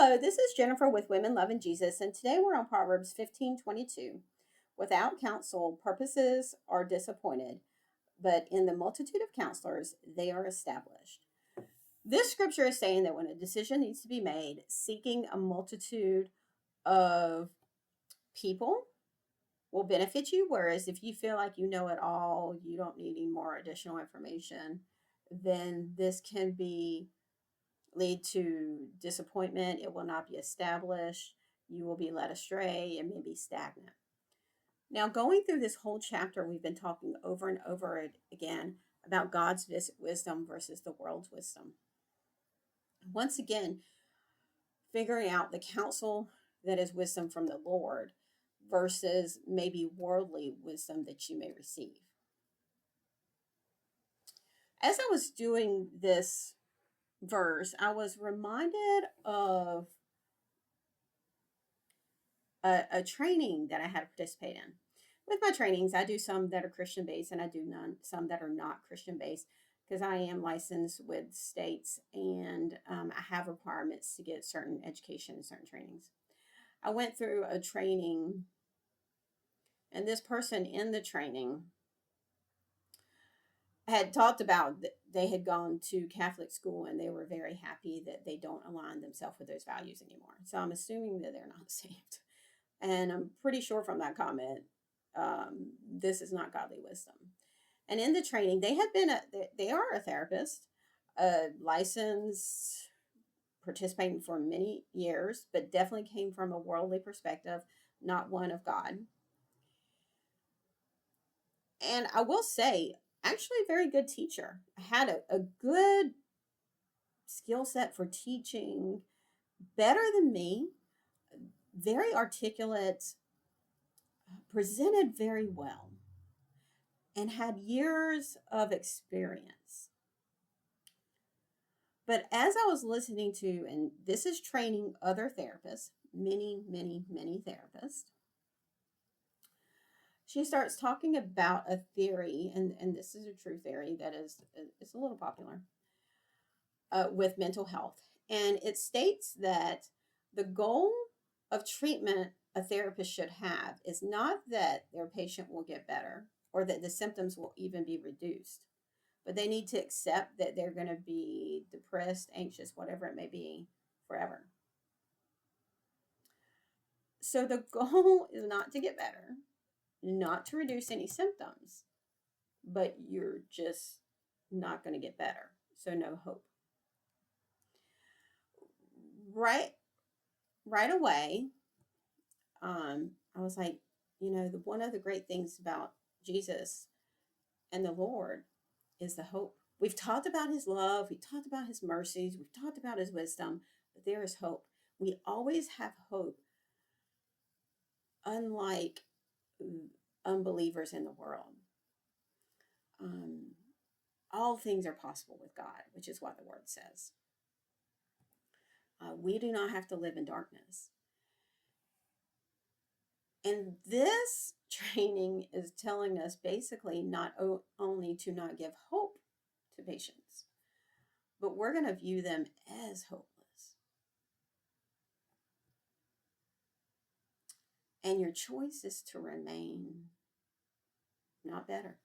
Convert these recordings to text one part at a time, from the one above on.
Hello, this is Jennifer with Women Loving Jesus, and today we're on Proverbs 15:22. Without counsel, purposes are disappointed, but in the multitude of counselors, they are established. This scripture is saying that when a decision needs to be made, seeking a multitude of people will benefit you, whereas if you feel like you know it all, you don't need any more additional information, then this can be lead to disappointment. It will not be established. You will be led astray and may be stagnant. Now, going through this whole chapter, we've been talking over and over again about God's wisdom versus the world's wisdom. Once again, figuring out the counsel that is wisdom from the Lord versus maybe worldly wisdom that you may receive. As I was doing this verse, I was reminded of a training that I had to participate in. With my trainings, I do some that are Christian based and I do some that are not Christian based because I am licensed with states and I have requirements to get certain education and certain trainings. I went through a training, and this person in the training had talked about that they had gone to Catholic school and they were very happy that they don't align themselves with those values anymore. So I'm assuming that they're not saved. And I'm pretty sure from that comment, this is not godly wisdom. And in the training, they are a therapist, licensed, participating for many years, but definitely came from a worldly perspective, not one of God. And I will say, actually, a very good teacher. I had a good skill set for teaching, better than me, very articulate, presented very well, and had years of experience. But as I was listening to, and this is training other therapists, many, many, many therapists, she starts talking about a theory, and this is a true theory that is a little popular with mental health. And it states that the goal of treatment a therapist should have is not that their patient will get better or that the symptoms will even be reduced, but they need to accept that they're going to be depressed, anxious, whatever it may be, forever. So the goal is not to get better, not to reduce any symptoms, but you're just not going to get better. So no hope. Right away, I was like, one of the great things about Jesus and the Lord is the hope. We've talked about his love, we've talked about his mercies, we've talked about his wisdom, but there is hope. We always have hope, unlike unbelievers in the world. All things are possible with God, which is what the word says. We do not have to live in darkness. And this training is telling us basically not only to not give hope to patients, but we're going to view them as hopeless. And your choice is to remain not better.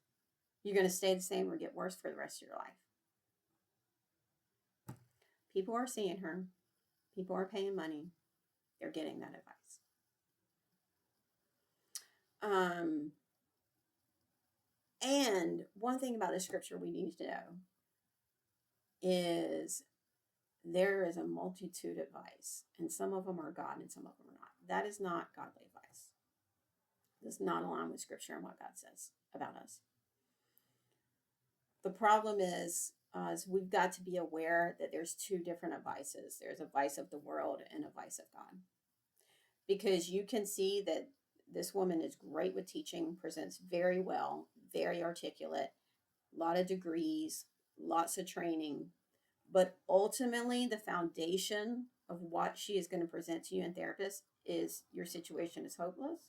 You're going to stay the same or get worse for the rest of your life. People are seeing her. People are paying money. They're getting that advice. And one thing about the scripture we need to know is there is a multitude of advice, and some of them are God and some of them are not. That is not godly advice. It does not align with scripture and what God says about us. The problem is we've got to be aware that there's two different advices. There's advice of the world and advice of God. Because you can see that this woman is great with teaching, presents very well, very articulate, a lot of degrees, lots of training. But ultimately, the foundation of what she is going to present to you in therapist is your situation is hopeless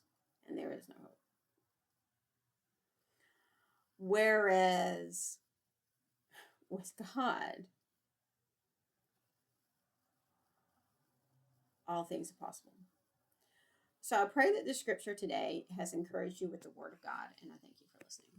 and there is no hope. Whereas with God, all things are possible. So I pray that the scripture today has encouraged you with the word of God, and I thank you for listening.